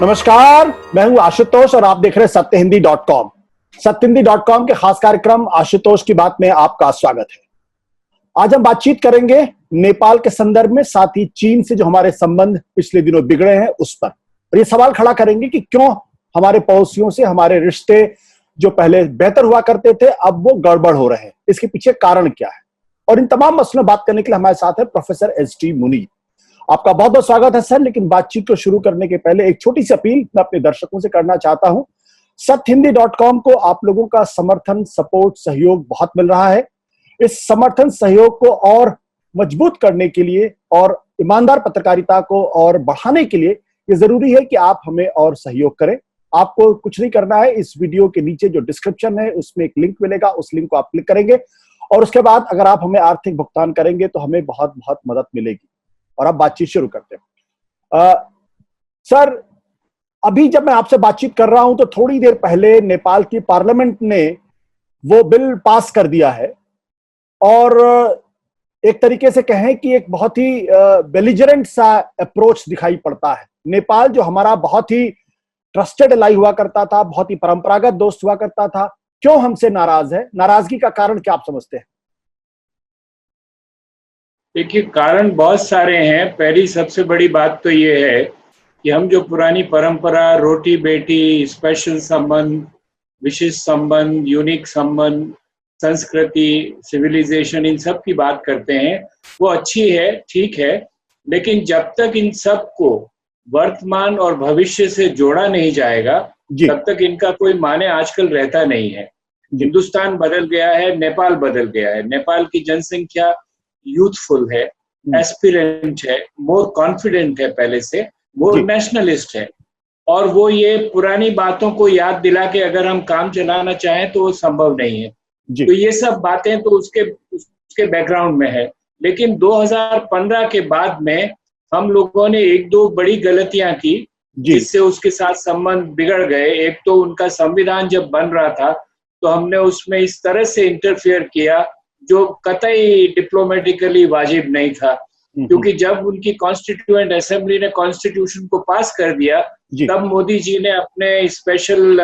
नमस्कार, मैं हूं आशुतोष और आप देख रहे हैं सत्यहिंदी.com। सत्यहिंदी.com के खास कार्यक्रम आशुतोष की बात में आपका स्वागत है। आज हम बातचीत करेंगे नेपाल के संदर्भ में, साथ ही चीन से जो हमारे संबंध पिछले दिनों बिगड़े हैं उस पर। और ये सवाल खड़ा करेंगे कि क्यों हमारे पड़ोसियों से हमारे रिश्ते जो पहले बेहतर हुआ करते थे अब वो गड़बड़ हो रहे हैं, इसके पीछे कारण क्या है। और इन तमाम मसलों बात करने के लिए हमारे साथ है प्रोफेसर एस.टी. मुनि। आपका बहुत बहुत स्वागत है सर। लेकिन बातचीत को शुरू करने के पहले एक छोटी सी अपील मैं अपने दर्शकों से करना चाहता हूं। सत्यहिंदी.com को आप लोगों का समर्थन, सपोर्ट, सहयोग बहुत मिल रहा है। इस समर्थन सहयोग को और मजबूत करने के लिए और ईमानदार पत्रकारिता को और बढ़ाने के लिए ये जरूरी है कि आप हमें और सहयोग करें। आपको कुछ नहीं करना है, इस वीडियो के नीचे जो डिस्क्रिप्शन है उसमें एक लिंक मिलेगा, उस लिंक को आप क्लिक करेंगे और उसके बाद अगर आप हमें आर्थिक भुगतान करेंगे तो हमें बहुत बहुत मदद मिलेगी। और अब बातचीत शुरू करते हैं। सर, अभी जब मैं आपसे बातचीत कर रहा हूं तो थोड़ी देर पहले नेपाल की पार्लियामेंट ने वो बिल पास कर दिया है और एक तरीके से कहें कि एक बहुत ही बेलिजरेंट सा अप्रोच दिखाई पड़ता है। नेपाल जो हमारा बहुत ही ट्रस्टेड एलाई हुआ करता था, बहुत ही परंपरागत दोस्त हुआ करता था, क्यों हमसे नाराज है? नाराजगी का कारण क्या आप समझते हैं? देखिए, कारण बहुत सारे हैं। पहली सबसे बड़ी बात तो ये है कि हम जो पुरानी परंपरा, रोटी बेटी, स्पेशल संबंध, विशिष्ट संबंध, यूनिक संबंध, संस्कृति, सिविलाइजेशन, इन सब की बात करते हैं, वो अच्छी है, ठीक है। लेकिन जब तक इन सब को वर्तमान और भविष्य से जोड़ा नहीं जाएगा तब तक इनका कोई माने आजकल रहता नहीं है। हिंदुस्तान बदल गया है, नेपाल बदल गया है। नेपाल की जनसंख्या यूथफुल है, एस्पिरेंट है, मोर कॉन्फिडेंट है, पहले से मोर नेशनलिस्ट है। और वो ये पुरानी बातों को याद दिला के अगर हम काम चलाना चाहें तो वो संभव नहीं है। तो ये सब बातें तो उसके बैकग्राउंड में है। लेकिन 2015 के बाद में हम लोगों ने एक दो बड़ी गलतियां की जिससे उसके साथ संबंध बिगड़ गए। एक तो उनका संविधान जब बन रहा था तो हमने उसमें इस तरह से इंटरफियर किया जो कतई डिप्लोमेटिकली वाजिब नहीं था, क्योंकि जब उनकी कॉन्स्टिट्यूएंट असेंबली ने कॉन्स्टिट्यूशन को पास कर दिया तब मोदी जी ने अपने स्पेशल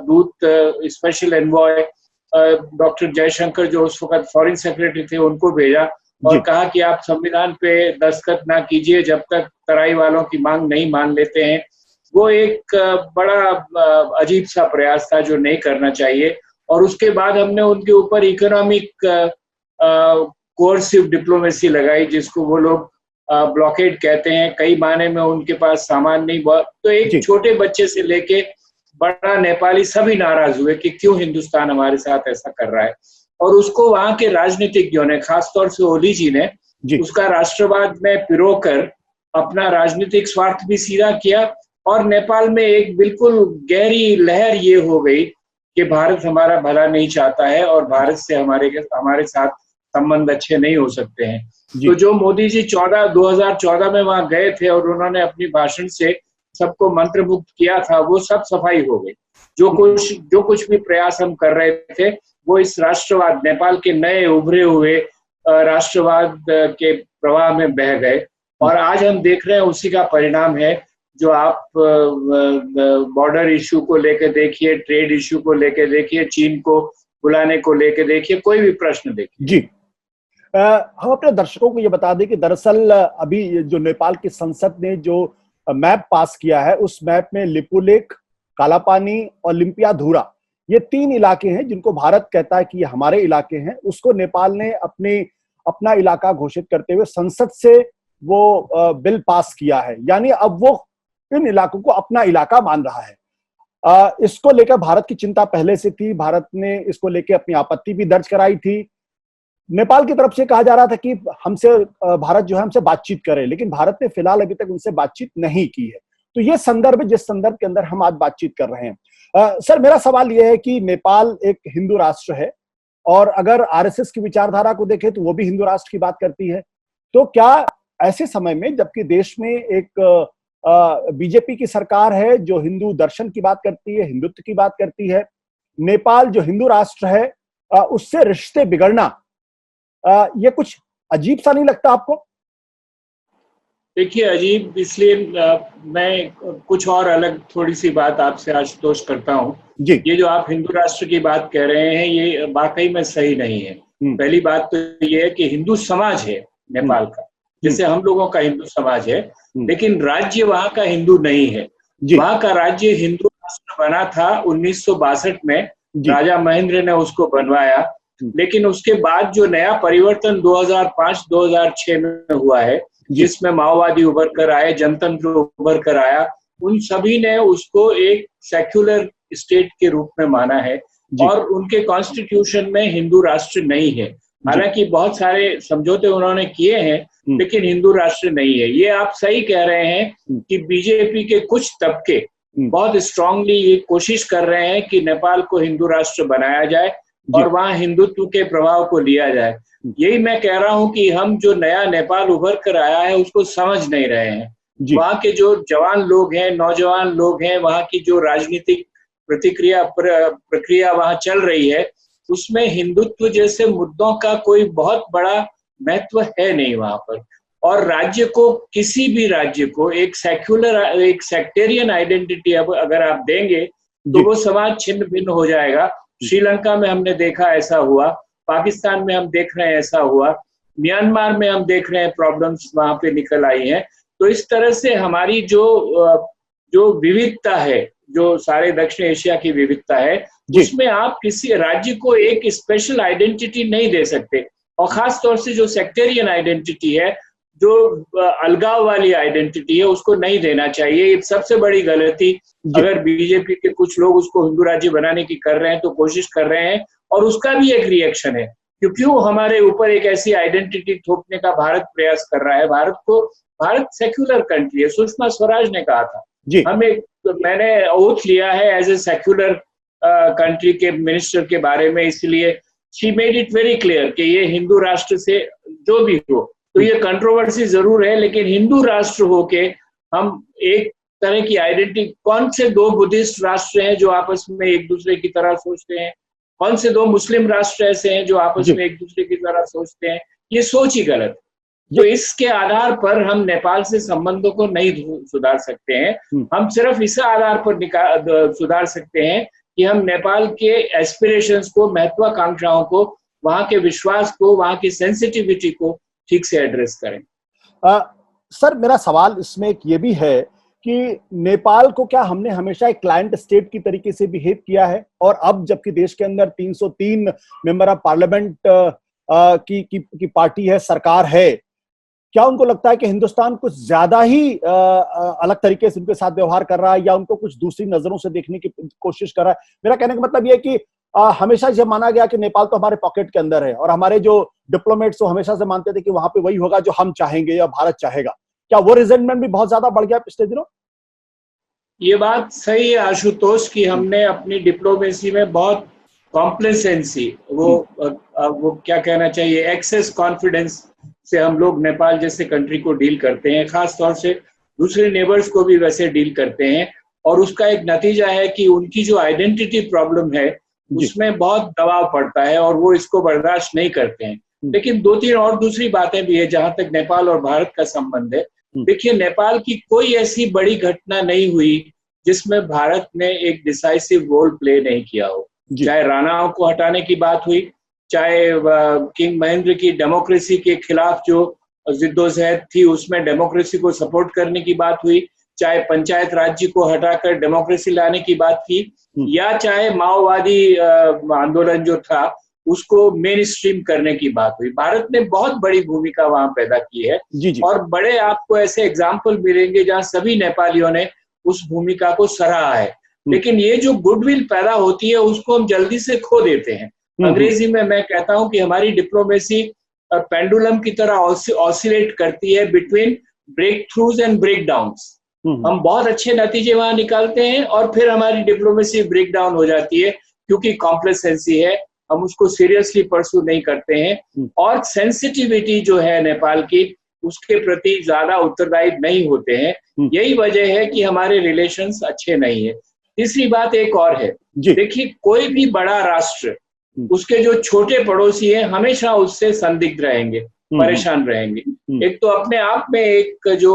दूत, स्पेशल एनवॉय डॉक्टर जयशंकर, जो उस वक्त फॉरेन सेक्रेटरी थे, उनको भेजा और कहा कि आप संविधान पे दस्तखत ना कीजिए जब तक तराई वालों की मांग नहीं मान लेते हैं। वो एक बड़ा अजीब सा प्रयास था जो नहीं करना चाहिए। और उसके बाद हमने उनके ऊपर इकोनॉमिक कोर्सिव डिप्लोमेसी लगाई, जिसको वो लोग ब्लॉकेड कहते हैं। कई मायने में उनके पास सामान नहीं, तो एक छोटे बच्चे से लेके बड़ा नेपाली सभी नाराज हुए कि क्यों हिंदुस्तान हमारे साथ ऐसा कर रहा है। और उसको वहां के राजनीतिज्ञों ने, खासतौर से ओली जी ने, उसका राष्ट्रवाद में पिरोकर अपना राजनीतिक स्वार्थ भी सीधा किया। और नेपाल में एक बिल्कुल गहरी लहर ये हो गई कि भारत हमारा भला नहीं चाहता है और भारत से हमारे साथ संबंध अच्छे नहीं हो सकते हैं। तो जो मोदी जी 2014 में वहां गए थे और उन्होंने अपनी भाषण से सबको मंत्रमुग्ध किया था, वो सब सफाई हो गई। जो कुछ भी प्रयास हम कर रहे थे वो इस राष्ट्रवाद, नेपाल के नए उभरे हुए राष्ट्रवाद के प्रवाह में बह गए। और आज हम देख रहे हैं उसी का परिणाम है। जो आप बॉर्डर इश्यू को लेकर देखिए, ट्रेड इश्यू को लेकर देखिए, चीन को बुलाने को लेकर देखिए, कोई भी प्रश्न देखिए। हम अपने दर्शकों को ये बता दें कि दरअसल अभी जो नेपाल की संसद ने जो मैप पास किया है उस मैप में लिपुलेख, कालापानी और लिम्पियाधुरा, ये 3 इलाके हैं जिनको भारत कहता है कि ये हमारे इलाके हैं। उसको नेपाल ने अपना इलाका घोषित करते हुए संसद से वो बिल पास किया है। यानी अब वो इन इलाकों को अपना इलाका मान रहा है। इसको लेकर भारत की चिंता पहले से थी। भारत ने इसको लेकर अपनी आपत्ति भी दर्ज कराई थी। नेपाल की तरफ से कहा जा रहा था कि भारत जो है हमसे बातचीत करे, लेकिन भारत ने फिलहाल अभी तक उनसे बातचीत नहीं की है। तो ये संदर्भ जिस संदर्भ के अंदर हम आज बातचीत कर रहे हैं। सर, मेरा सवाल यह है कि नेपाल एक हिंदू राष्ट्र है और अगर आरएसएस की विचारधारा को देखें तो वो भी हिंदू राष्ट्र की बात करती है। तो क्या ऐसे समय में, जबकि देश में एक बीजेपी की सरकार है जो हिंदू दर्शन की बात करती है, हिंदुत्व की बात करती है, नेपाल जो हिंदू राष्ट्र है उससे रिश्ते बिगड़ना, ये कुछ अजीब सा नहीं लगता आपको? देखिए अजीब, इसलिए मैं कुछ और अलग थोड़ी सी बात आपसे आशुतोष करता हूँ। जी। ये जो आप हिंदू राष्ट्र की बात कह रहे हैं, ये वाकई में सही नहीं है। पहली बात तो ये है कि हिंदू समाज है नेपाल का, जैसे हम लोगों का हिंदू समाज है, लेकिन राज्य वहाँ का हिंदू नहीं है। वहाँ का राज्य हिंदू राष्ट्र बना था 1962 में, राजा महेंद्र ने उसको बनवाया, लेकिन उसके बाद जो नया परिवर्तन 2005-2006 में हुआ है, जिसमें माओवादी उभर कर आए, जनतंत्र उभर कर आया, उन सभी ने उसको एक सेक्युलर स्टेट के रूप में माना है और उनके कॉन्स्टिट्यूशन में हिंदू राष्ट्र नहीं है। हालांकि बहुत सारे समझौते उन्होंने किए हैं, लेकिन हिंदू राष्ट्र नहीं है। ये आप सही कह रहे हैं कि बीजेपी के कुछ तबके बहुत स्ट्रांगली ये कोशिश कर रहे हैं कि नेपाल को हिंदू राष्ट्र बनाया जाए और वहाँ हिंदुत्व के प्रभाव को लिया जाए। यही मैं कह रहा हूँ कि हम जो नया नेपाल उभर कर आया है उसको समझ नहीं रहे हैं। वहाँ के जो जवान लोग हैं, नौजवान लोग हैं, वहाँ की जो राजनीतिक प्रक्रिया वहाँ चल रही है, उसमें हिंदुत्व जैसे मुद्दों का कोई बहुत बड़ा महत्व है नहीं वहाँ पर। और राज्य को, किसी भी राज्य को एक सेक्युलर, एक सेक्टेरियन आइडेंटिटी अगर आप देंगे तो वो समाज छिन्न भिन्न हो जाएगा। श्रीलंका में हमने देखा ऐसा हुआ, पाकिस्तान में हम देख रहे हैं ऐसा हुआ, म्यांमार में हम देख रहे हैं प्रॉब्लम्स वहां पे निकल आई हैं। तो इस तरह से हमारी जो विविधता है, जो सारे दक्षिण एशिया की विविधता है, उसमें आप किसी राज्य को एक स्पेशल आइडेंटिटी नहीं दे सकते। और खास तौर से जो सेक्टेरियन आइडेंटिटी है, जो अलगाव वाली आइडेंटिटी है, उसको नहीं देना चाहिए। ये सबसे बड़ी गलती अगर बीजेपी के कुछ लोग उसको हिंदू राज्य बनाने की कर रहे हैं तो कोशिश कर रहे हैं, और उसका भी एक रिएक्शन है कि क्यों हमारे ऊपर एक ऐसी आइडेंटिटी थोपने का भारत प्रयास कर रहा है। भारत सेक्युलर कंट्री है। सुषमा स्वराज ने कहा था, मैंने ओथ लिया है एज ए सेक्युलर कंट्री के मिनिस्टर के बारे में, इसलिए she made it very clear कि ये हिंदू राष्ट्र से जो भी हो, तो ये कंट्रोवर्सी जरूर है, लेकिन हिंदू राष्ट्र होके हम एक तरह की आइडेंटिटी, कौन से दो बुद्धिस्ट राष्ट्र हैं जो आपस में एक दूसरे की तरह सोचते हैं, कौन से दो मुस्लिम राष्ट्र ऐसे हैं जो आपस में एक दूसरे की तरह सोचते हैं, ये सोच ही गलत। तो इसके आधार पर हम नेपाल से संबंधों को नहीं सुधार सकते हैं। हम सिर्फ इस आधार पर सुधार सकते हैं कि हम नेपाल के एस्पिरेशंस को, महत्वाकांक्षाओं को, वहां के विश्वास को, वहां की सेंसिटिविटी को ठीक से एड्रेस करें। सर, मेरा सवाल इसमें एक ये भी है कि नेपाल को क्या हमने हमेशा एक क्लाइंट स्टेट की तरीके से बिहेव किया है, और अब जबकि देश के अंदर 303 मेंबर ऑफ पार्लियामेंट की पार्टी है, सरकार है, क्या उनको लगता है कि हिंदुस्तान कुछ ज्यादा ही अलग तरीके से उनके साथ व्यवहार कर रहा है, या उनको कुछ दूसरी नजरों से देखने की कोशिश कर रहा है? मेरा कहने का मतलब यह है कि हमेशा यह माना गया कि नेपाल तो हमारे पॉकेट के अंदर है, और हमारे जो डिप्लोमेट्स वो हमेशा से मानते थे कि वहां पे वही होगा जो हम चाहेंगे या भारत चाहेगा। क्या वो रिजेंटमेंट भी बहुत ज्यादा बढ़ गया पिछले दिनों? ये बात सही है आशुतोष की हमने अपनी डिप्लोमेसी में बहुत कॉम्प्लेसेंसी, वो क्या कहना चाहिए, एक्सेस कॉन्फिडेंस से हम लोग नेपाल जैसे कंट्री को डील करते हैं, खास तौर से दूसरे नेबर्स को भी वैसे डील करते हैं। और उसका एक नतीजा है कि उनकी जो आइडेंटिटी प्रॉब्लम है उसमें बहुत दबाव पड़ता है और वो इसको बर्दाश्त नहीं करते हैं। लेकिन दो तीन और दूसरी बातें भी है जहां तक नेपाल और भारत का संबंध है। देखिए, नेपाल की कोई ऐसी बड़ी घटना नहीं हुई जिसमें भारत ने एक डिसाइसिव रोल प्ले नहीं किया हो। चाहे राणाओं को हटाने की बात हुई, चाहे किंग महेंद्र की डेमोक्रेसी के खिलाफ जो जिद्दोजहद थी उसमें डेमोक्रेसी को सपोर्ट करने की बात हुई, चाहे पंचायत राज्य को हटाकर डेमोक्रेसी लाने की बात की, या चाहे माओवादी आंदोलन जो था उसको मेन स्ट्रीम करने की बात हुई। भारत ने बहुत बड़ी भूमिका वहां पैदा की है। और बड़े आपको ऐसे एग्जाम्पल मिलेंगे जहां सभी नेपालियों ने उस भूमिका को सराहा है। लेकिन ये जो गुडविल पैदा होती है उसको हम जल्दी से खो देते हैं। अंग्रेजी में मैं कहता हूं कि हमारी डिप्लोमेसी पेंडुलम की तरह ऑसिलेट करती है between breakthroughs and breakdowns. हम बहुत अच्छे नतीजे वहां निकालते हैं और फिर हमारी डिप्लोमेसी ब्रेक डाउन हो जाती है क्योंकि कॉम्प्लेसेंसी है, हम उसको सीरियसली परस्यू नहीं करते हैं और सेंसिटिविटी जो है नेपाल की उसके प्रति ज्यादा उत्तरदायी नहीं होते हैं। यही वजह है कि हमारे रिलेशंस अच्छे नहीं है। तीसरी बात एक और है, देखिए कोई भी बड़ा राष्ट्र उसके जो छोटे पड़ोसी हैं हमेशा उससे संदिग्ध रहेंगे, परेशान रहेंगे। एक तो अपने आप में एक जो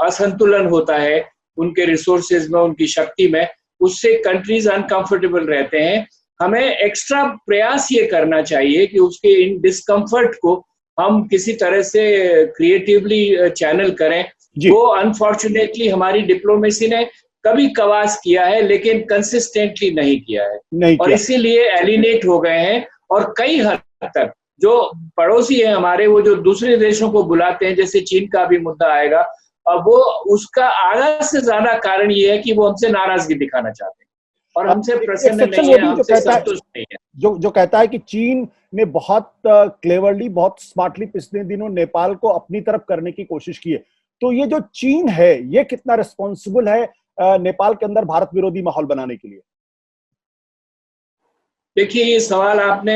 असंतुलन होता है उनके रिसोर्सेज में, उनकी शक्ति में, उससे कंट्रीज अनकंफर्टेबल रहते हैं। हमें एक्स्ट्रा प्रयास ये करना चाहिए कि उसके इन डिस्कम्फर्ट को हम किसी तरह से क्रिएटिवली चैनल करें। वो अनफॉर्चुनेटली हमारी डिप्लोमेसी ने कभी कवास किया है, लेकिन कंसिस्टेंटली नहीं किया है, और इसीलिए एलिनेट हो गए हैं। और कई हद तक जो पड़ोसी है हमारे, वो जो दूसरे देशों को बुलाते हैं, जैसे चीन का भी मुद्दा आएगा, वो उसका आधा से ज्यादा कारण ये है कि वो हमसे नाराजगी दिखाना चाहते हैं और हमसे प्रसन्न नहीं है, हमसे संतुष्ट नहीं है। जो कहता है कि चीन ने बहुत क्लेवरली, बहुत स्मार्टली पिछले दिनों नेपाल को अपनी तरफ करने की कोशिश की है। तो ये जो चीन है, ये कितना रिस्पॉन्सिबल है नेपाल के अंदर भारत विरोधी माहौल बनाने के लिए? देखिए, ये सवाल आपने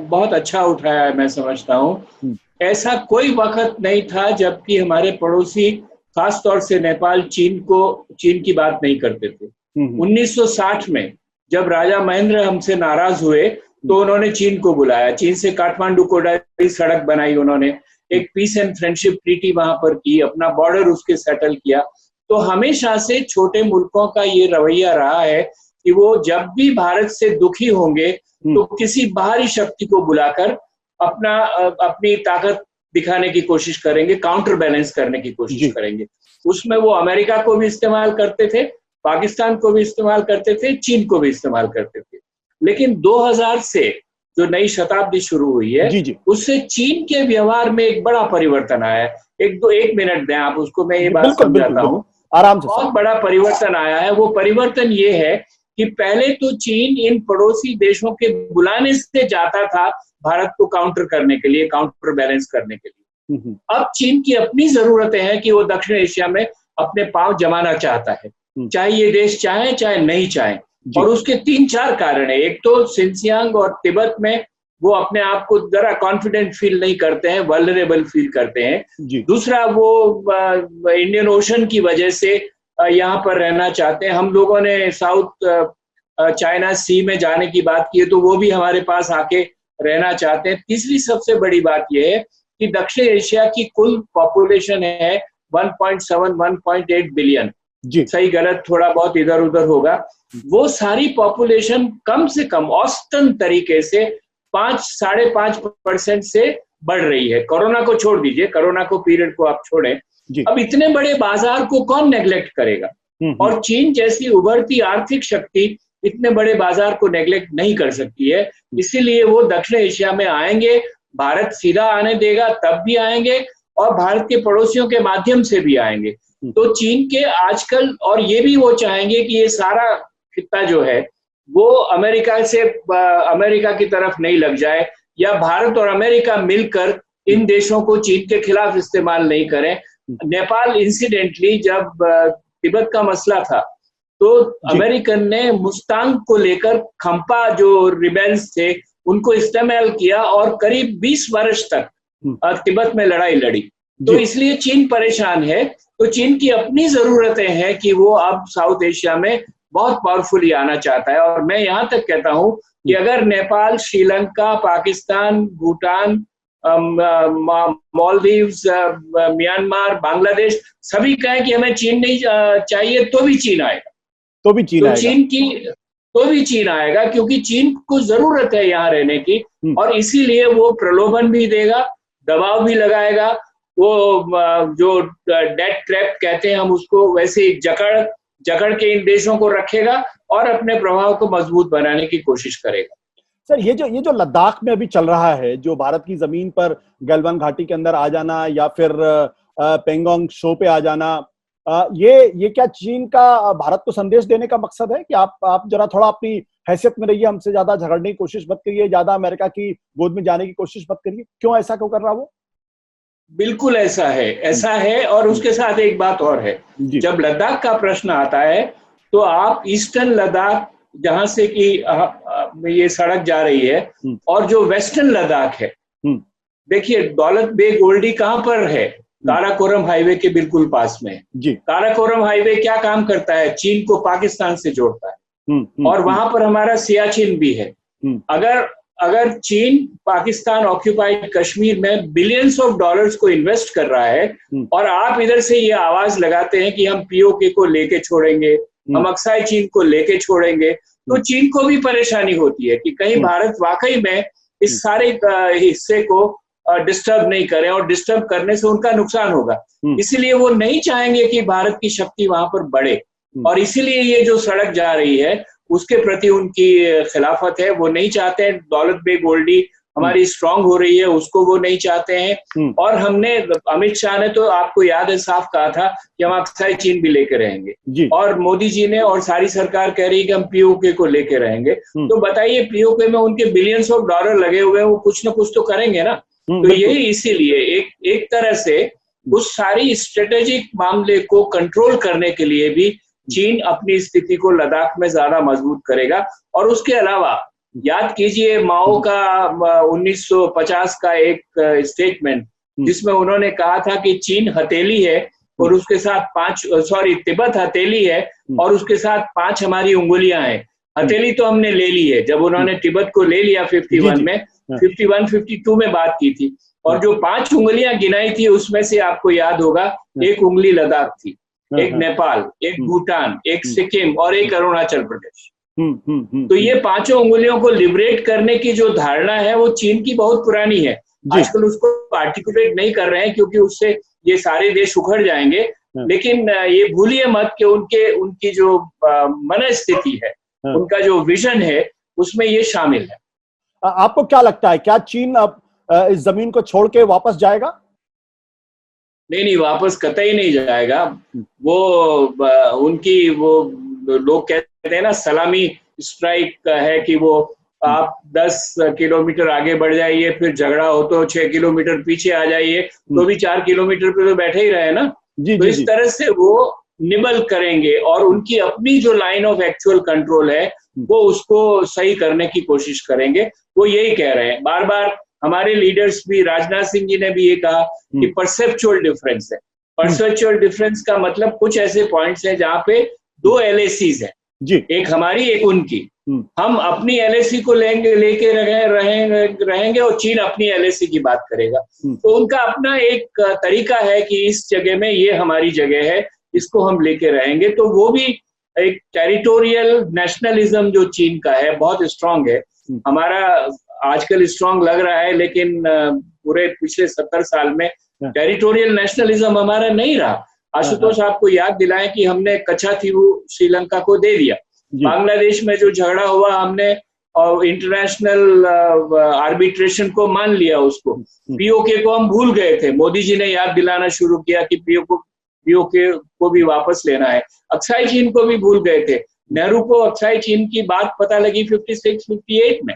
बहुत अच्छा उठाया है, मैं समझता हूँ। ऐसा कोई वक्त नहीं था जबकि हमारे पड़ोसी, खास तौर से नेपाल, चीन की बात नहीं करते थे। 1960 में जब राजा महेंद्र हमसे नाराज हुए तो उन्होंने चीन को बुलाया, चीन से काठमांडू कोडाली सड़क बनाई, उन्होंने एक पीस एंड फ्रेंडशिप ट्रीटी वहां पर की, अपना बॉर्डर उसके सेटल किया। तो हमेशा से छोटे मुल्कों का ये रवैया रहा है कि वो जब भी भारत से दुखी होंगे तो किसी बाहरी शक्ति को बुलाकर अपनी ताकत दिखाने की कोशिश करेंगे, काउंटर बैलेंस करने की कोशिश करेंगे। उसमें वो अमेरिका को भी इस्तेमाल करते थे, पाकिस्तान को भी इस्तेमाल करते थे, चीन को भी इस्तेमाल करते थे। लेकिन 2000 से जो नई शताब्दी शुरू हुई है, उससे चीन के व्यवहार में एक बड़ा परिवर्तन आया है। एक मिनट दें आप उसको, मैं ये बात समझाता हूँ। आराम से। बहुत बड़ा परिवर्तन आया है। वो परिवर्तन ये है कि पहले तो चीन इन पड़ोसी देशों के बुलाने से जाता था भारत को काउंटर करने के लिए, काउंटर बैलेंस करने के लिए। अब चीन की अपनी जरूरतें हैं कि वो दक्षिण एशिया में अपने पांव जमाना चाहता है, चाहे ये देश चाहे चाहे नहीं चाहे। और उसके 3-4 कारण है। एक तो सिंचियांग और तिब्बत में वो अपने आप को जरा कॉन्फिडेंट फील नहीं करते हैं, वल्नरेबल फील करते हैं। दूसरा, वो इंडियन ओशन की वजह से यहाँ पर रहना चाहते हैं। हम लोगों ने साउथ चाइना सी में जाने की बात की है, तो वो भी हमारे पास आके रहना चाहते हैं। तीसरी सबसे बड़ी बात यह है कि दक्षिण एशिया की कुल पॉपुलेशन है 1.7-1.8 बिलियन, सही गलत थोड़ा बहुत इधर उधर होगा। वो सारी पॉपुलेशन कम से कम औसतन तरीके से 5-5.5% से बढ़ रही है। कोरोना को छोड़ दीजिए, कोरोना को पीरियड को आप छोड़ें। अब इतने बड़े बाजार को कौन नेग्लेक्ट करेगा? और चीन जैसी उभरती आर्थिक शक्ति इतने बड़े बाजार को नेग्लेक्ट नहीं कर सकती है। इसीलिए वो दक्षिण एशिया में आएंगे, भारत सीधा आने देगा तब भी आएंगे, और भारत के पड़ोसियों के माध्यम से भी आएंगे। तो चीन के आजकल, और ये भी वो चाहेंगे कि ये सारा खित्ता जो है वो अमेरिका की तरफ नहीं लग जाए, या भारत और अमेरिका मिलकर इन देशों को चीन के खिलाफ इस्तेमाल नहीं करें। नेपाल इंसिडेंटली जब तिब्बत का मसला था तो अमेरिकन ने मुस्तांग को लेकर खंपा जो रिबेल्स थे उनको इस्तेमाल किया और करीब 20 वर्ष तक तिब्बत में लड़ाई लड़ी। तो इसलिए चीन परेशान है। तो चीन की अपनी जरूरतें हैं कि वो अब साउथ एशिया में बहुत पावरफुली आना चाहता है। और मैं यहाँ तक कहता हूँ कि अगर नेपाल, श्रीलंका, पाकिस्तान, भूटान, मालदीव्स, म्यांमार, बांग्लादेश सभी कहें कि हमें चीन नहीं चाहिए, तो भी चीन आएगा। तो भी चीन आएगा, क्योंकि चीन को जरूरत है यहाँ रहने की, और इसीलिए वो प्रलोभन भी देगा, दबाव भी लगाएगा। वो जो डेट ट्रैप कहते हैं हम उसको, वैसे जकड़ के इन देशों को रखेगा और अपने प्रभाव को मजबूत बनाने की कोशिश करेगा। सर, ये जो लद्दाख में अभी चल रहा है, जो भारत की जमीन पर गलवान घाटी के अंदर आ जाना या फिर पेंगोंग शो पे आ जाना, ये क्या चीन का भारत को संदेश देने का मकसद है कि आप जरा थोड़ा अपनी हैसियत में रहिए, हमसे ज्यादा झगड़ने की कोशिश मत करिए, ज्यादा अमेरिका की गोद में जाने की कोशिश मत करिए? क्यों ऐसा क्यों कर रहा वो? बिल्कुल ऐसा है। और उसके साथ एक बात और है, जब लद्दाख का प्रश्न आता है तो आप ईस्टर्न लद्दाख, जहां से कि ये सड़क जा रही है, और जो वेस्टर्न लद्दाख है, देखिए दौलत बेग ओल्डी कहां पर है? काराकोरम हाईवे के बिल्कुल पास में है। काराकोरम हाईवे क्या काम करता है? चीन को पाकिस्तान से जोड़ता है, और वहां पर हमारा सियाचिन भी है। अगर अगर चीन पाकिस्तान ऑक्यूपाइड कश्मीर में बिलियंस ऑफ डॉलर्स को इन्वेस्ट कर रहा है और आप इधर से ये आवाज लगाते हैं कि हम पीओके को लेके छोड़ेंगे, हम अक्साई चीन को लेके छोड़ेंगे, तो चीन को भी परेशानी होती है कि कहीं भारत वाकई में इस सारे हिस्से को डिस्टर्ब नहीं करें, और डिस्टर्ब करने से उनका नुकसान होगा। इसीलिए वो नहीं चाहेंगे कि भारत की शक्ति वहां पर बढ़े, और इसीलिए ये जो सड़क जा रही है उसके प्रति उनकी खिलाफत है। वो नहीं चाहते हैं दौलत बेग ओल्डी हमारी स्ट्रांग हो रही है, उसको वो नहीं चाहते हैं। और हमने, अमित शाह ने तो आपको याद है साफ कहा था कि हम अक्साई चीन भी लेके रहेंगे, और मोदी जी ने और सारी सरकार कह रही है कि हम पीओके को लेके रहेंगे। तो बताइए, पीओके में उनके बिलियंस ऑफ डॉलर लगे हुए हैं, वो कुछ ना कुछ तो करेंगे ना। तो यही इसीलिए एक तरह से उस सारी स्ट्रेटेजिक मामले को कंट्रोल करने के लिए भी चीन अपनी स्थिति को लद्दाख में ज्यादा मजबूत करेगा। और उसके अलावा याद कीजिए माओ का 1950 का एक स्टेटमेंट, जिसमें उन्होंने कहा था कि चीन हथेली है और उसके साथ तिब्बत हथेली है और उसके साथ 5 हमारी उंगलियां हैं। हथेली तो हमने ले ली है, जब उन्होंने तिब्बत को ले लिया 51 में, 51-52 में बात की थी, और जो 5 उंगलियां गिनाई थी उसमें से आपको याद होगा एक उंगली लद्दाख थी, एक नेपाल, एक भूटान, एक सिक्किम और एक अरुणाचल प्रदेश। तो ये 5 उंगलियों को लिबरेट करने की जो धारणा है वो चीन की बहुत पुरानी है। आजकल उसको आर्टिकुलेट नहीं कर रहे हैं क्योंकि उससे ये सारे देश उखड़ जाएंगे, लेकिन ये भूलिए मत कि उनकी जो मनस्थिति है, उनका जो विजन है, उसमें ये शामिल है। आपको क्या लगता है, क्या चीन अब इस जमीन को छोड़ के वापस जाएगा? नहीं, वापस कतई नहीं जाएगा। वो उनकी वो लोग कहते हैं ना सलामी स्ट्राइक है, कि वो आप 10 किलोमीटर आगे बढ़ जाइए, फिर झगड़ा हो तो 6 किलोमीटर पीछे आ जाइए, तो भी 4 किलोमीटर पे तो बैठे ही रहे ना। तो इस तरह से वो निबल करेंगे और उनकी अपनी जो लाइन ऑफ एक्चुअल कंट्रोल है वो उसको सही करने की कोशिश करेंगे। वो यही कह रहे हैं बार बार। हमारे लीडर्स भी, राजनाथ सिंह जी ने भी ये कहा कि परसेप्चुअल डिफरेंस है। परसेप्चुअल डिफरेंस का मतलब कुछ ऐसे पॉइंट्स हैं जहाँ पे 2 LACs हैं, एक हमारी एक उनकी। हम अपनी LAC को लेके रहेंगे और चीन अपनी LAC की बात करेगा। तो उनका अपना एक तरीका है कि इस जगह में ये हमारी जगह है, इसको हम लेके रहेंगे। तो वो भी एक टेरिटोरियल नेशनलिज्म जो चीन का है बहुत स्ट्रांग है। हमारा आजकल स्ट्रांग लग रहा है, लेकिन पूरे पिछले 70 साल में टेरिटोरियल नेशनलिज्म हमारा नहीं रहा। आशुतोष आपको याद दिलाएं कि हमने कच्छातीरू श्रीलंका को दे दिया। बांग्लादेश में जो झगड़ा हुआ, हमने इंटरनेशनल आर्बिट्रेशन को मान लिया, उसको पीओके को हम भूल गए थे। मोदी जी ने याद दिलाना शुरू किया कि पीओके को भी वापस लेना है। अक्साई चीन को भी भूल गए थे। नेहरू को अक्साई चीन की बात पता लगी 56-58 में,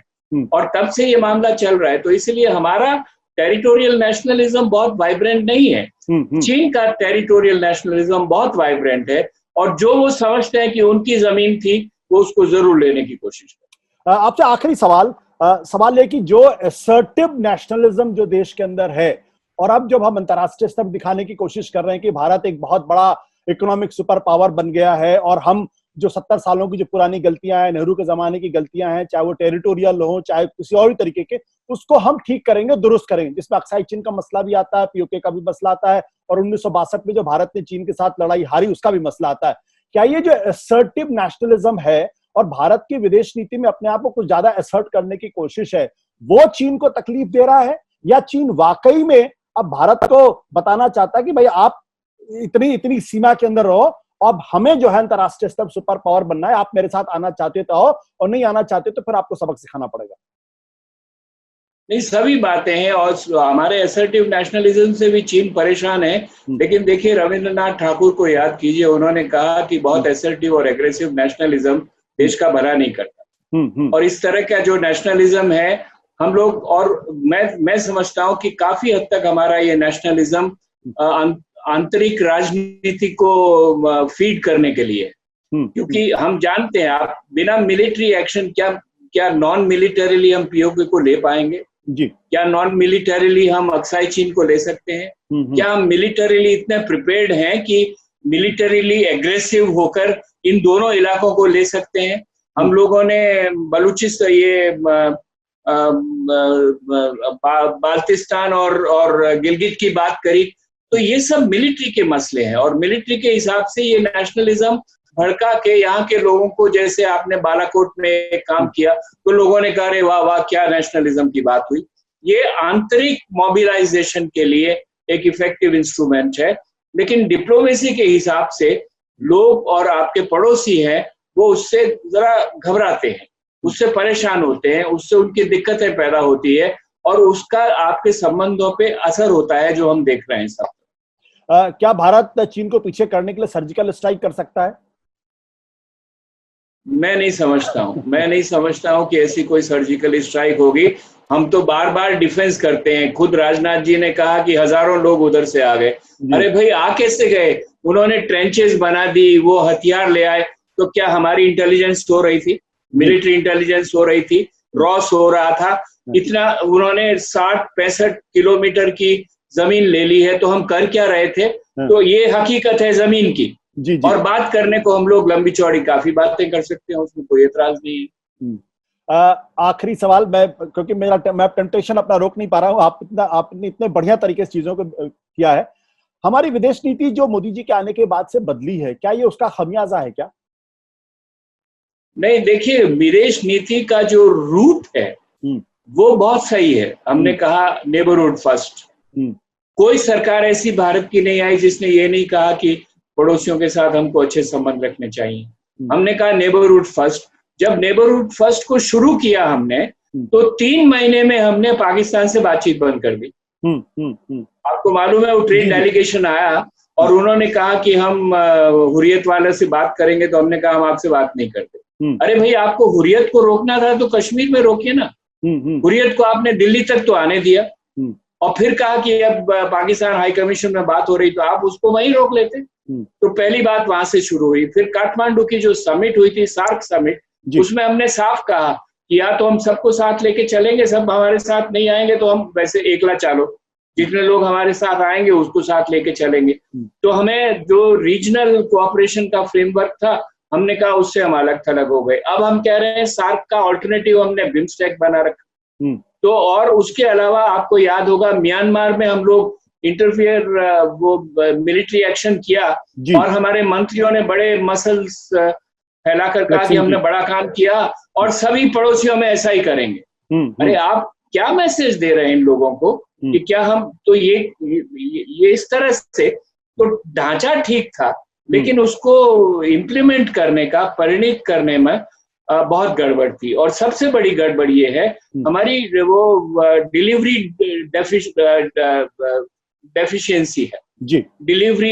और तब से ये मामला चल रहा है। तो इसलिए हमारा टेरिटोरियल नेशनलिज्म बहुत वाइब्रेंट नहीं है। चीन का टेरिटोरियल नेशनलिज्म बहुत वाइब्रेंट है, और जो वो समझते हैं कि उनकी जमीन थी वो उसको जरूर लेने की कोशिश करें। आपसे आखिरी सवाल है कि जो असर्टिव नेशनलिज्म जो देश के अंदर है, और अब जब हम अंतर्राष्ट्रीय स्तर दिखाने की कोशिश कर रहे हैं कि भारत एक बहुत बड़ा इकोनॉमिक सुपर पावर बन गया है, और हम जो 70 सालों की जो पुरानी गलतियां हैं, नेहरू के जमाने की गलतियां हैं, चाहे वो टेरिटोरियल हो चाहे किसी और तरीके के, उसको हम ठीक करेंगे, दुरुस्त करेंगे। जिसमें अक्साई चीन का मसला भी आता है, पीओके का भी मसला आता है, और 1962 में जो भारत ने चीन के साथ लड़ाई हारी उसका भी मसला आता है। क्या ये जो असर्टिव नेशनलिज्म है और भारत की विदेश नीति में अपने आप को कुछ ज्यादा असर्ट करने की कोशिश है, वो चीन को तकलीफ दे रहा है, या चीन वाकई में अब भारत को बताना चाहता है कि भाई आप इतनी सीमा के अंदर रहो, अब हमें जो है अंतरराष्ट्रीय स्तर सुपर पावर बनना है, आप मेरे साथ आना चाहते तो आओ, और नहीं आना चाहते तो फिर आपको सबक सिखाना पड़ेगा? नहीं, सभी बातें हैं, और हमारे असर्टिव नेशनलिज्म से भी चीन परेशान है। लेकिन देखिए, रविंद्रनाथ ठाकुर को याद कीजिए, उन्होंने कहा कि बहुत असर्टिव और एग्रेसिव नेशनलिज्म देश का भला नहीं करता। और इस तरह का जो नेशनलिज्म है हम लोग, और मैं समझता हूं कि काफी हद तक हमारा ये नेशनलिज्म आंतरिक राजनीति को फीड करने के लिए, क्योंकि हम जानते हैं आप बिना मिलिट्री एक्शन क्या नॉन मिलिटरीली हम पीओके को ले पाएंगे जी? क्या नॉन मिलिटरीली हम अक्साई चीन को ले सकते हैं? क्या हम मिलिटरीली इतने प्रिपेयर्ड हैं कि मिलिटरीली एग्रेसिव होकर इन दोनों इलाकों को ले सकते हैं? हम लोगों ने बलूचिस्तान, ये बाल्टिस्तान और गिलगित की बात करी, तो ये सब मिलिट्री के मसले हैं और मिलिट्री के हिसाब से ये नेशनलिज्म भड़का के यहाँ के लोगों को, जैसे आपने बालाकोट में काम किया तो लोगों ने कहा अरे वाह वाह क्या नेशनलिज्म की बात हुई। ये आंतरिक मोबिलाइजेशन के लिए एक इफेक्टिव इंस्ट्रूमेंट है, लेकिन डिप्लोमेसी के हिसाब से लोग और आपके पड़ोसी हैं वो उससे जरा घबराते हैं, उससे परेशान होते हैं, उससे उनकी दिक्कतें पैदा होती है और उसका आपके संबंधों पे असर होता है जो हम देख रहे हैं सब। क्या भारत चीन को पीछे करने के लिए सर्जिकल स्ट्राइक कर सकता है? मैं नहीं समझता हूं कि ऐसी कोई सर्जिकल स्ट्राइक होगी। हम तो बार बार डिफेंस करते हैं, खुद राजनाथ जी ने कहा कि हजारों लोग उधर से आ गए। अरे भाई आ कैसे गए? उन्होंने ट्रेंचेस बना दी, वो हथियार ले आए, तो क्या हमारी इंटेलिजेंस हो रही थी? मिलिट्री इंटेलिजेंस हो रही थी, रॉस हो रहा था। इतना उन्होंने 60-65 किलोमीटर की जमीन ले ली है, तो हम कर क्या रहे थे? तो ये हकीकत है जमीन की। जी। और बात करने को हम लोग लंबी चौड़ी काफी बातें कर सकते हैं, उसमें कोई एतराज नहीं है। आखिरी सवाल, क्योंकि मैं टेम्पटेशन अपना रोक नहीं पा रहा हूँ, आपने इतने बढ़िया तरीके से चीजों को किया है। हमारी विदेश नीति जो मोदी जी के आने के बाद से बदली है, क्या ये उसका खमियाजा है क्या? नहीं, देखिए विदेश नीति का जो रूट है वो बहुत सही है। हमने कहा नेबरहुड फर्स्ट। कोई सरकार ऐसी भारत की नहीं आई जिसने ये नहीं कहा कि पड़ोसियों के साथ हमको अच्छे संबंध रखने चाहिए। हमने कहा नेबरहुड फर्स्ट। जब नेबरहुड फर्स्ट को शुरू किया हमने, तो 3 महीने में हमने पाकिस्तान से बातचीत बंद कर दी। आपको मालूम है, वो ट्रेड डेलीगेशन आया और उन्होंने कहा कि हम हुर्रियत वाले से बात करेंगे, तो हमने कहा हम आपसे बात नहीं करते। अरे भाई, आपको हुर्रियत को रोकना था तो कश्मीर में रोकिए ना। हुर्रियत को आपने दिल्ली तक तो आने दिया और फिर कहा कि अब पाकिस्तान हाई कमीशन में बात हो रही तो आप उसको वहीं रोक लेते। तो पहली बात वहां से शुरू हुई। फिर काठमांडू की जो समिट हुई थी, सार्क समिट, उसमें हमने साफ कहा कि या तो हम सबको साथ लेके चलेंगे, सब हमारे साथ नहीं आएंगे तो हम वैसे एकला चालो, जितने लोग हमारे साथ आएंगे उसको साथ लेके चलेंगे। तो हमें जो रीजनल कोऑपरेशन का फ्रेमवर्क था, हमने कहा उससे हम अलग थलग हो गए। अब हम कह रहे हैं सार्क का ऑल्टरनेटिव हमने बिम्स्टेक बना रखा। तो और उसके अलावा आपको याद होगा म्यांमार में हम लोग इंटरफियर वो मिलिट्री एक्शन किया और हमारे मंत्रियों ने बड़े मसल्स फैलाकर कहा कि हमने बड़ा काम किया और सभी पड़ोसियों में ऐसा ही करेंगे। अरे आप क्या मैसेज दे रहे हैं इन लोगों को कि क्या हम तो ये इस तरह से, तो ढांचा ठीक था लेकिन उसको इम्प्लीमेंट करने का, परिणित करने में बहुत गड़बड़ थी। और सबसे बड़ी गड़बड़ ये है हमारी वो डिलीवरी डेफिशिएंसी है जी। डिलीवरी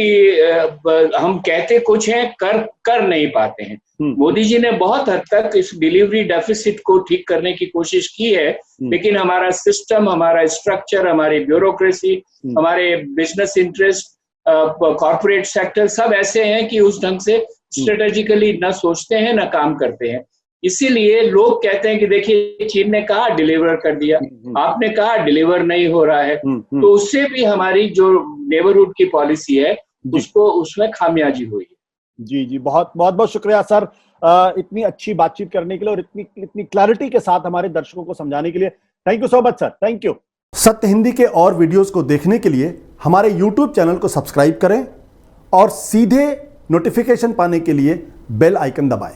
हम कहते कुछ हैं, कर नहीं पाते हैं। मोदी जी ने बहुत हद तक इस डिलीवरी डेफिसिट को ठीक करने की कोशिश की है, लेकिन हमारा सिस्टम, हमारा स्ट्रक्चर, हमारी ब्यूरोक्रेसी, हमारे बिजनेस इंटरेस्ट, कॉर्पोरेट सेक्टर सब ऐसे हैं कि उस ढंग से स्ट्रेटेजिकली न सोचते हैं न काम करते हैं। इसीलिए लोग कहते हैं कि देखिए चीन ने कहा डिलीवर कर दिया, आपने कहा डिलीवर नहीं हो रहा है। तो उससे भी हमारी जो नेबरहुड की पॉलिसी है उसको, उसमें खामियाजी हुई है। जी जी, बहुत बहुत शुक्रिया सर, इतनी अच्छी बातचीत करने के लिए और इतनी क्लैरिटी के साथ हमारे दर्शकों को समझाने के लिए। Thank you so much sir, thank you. सत्य हिंदी के और वीडियोस को देखने के लिए हमारे YouTube चैनल को सब्सक्राइब करें और सीधे नोटिफिकेशन पाने के लिए बेल आइकन दबाएं।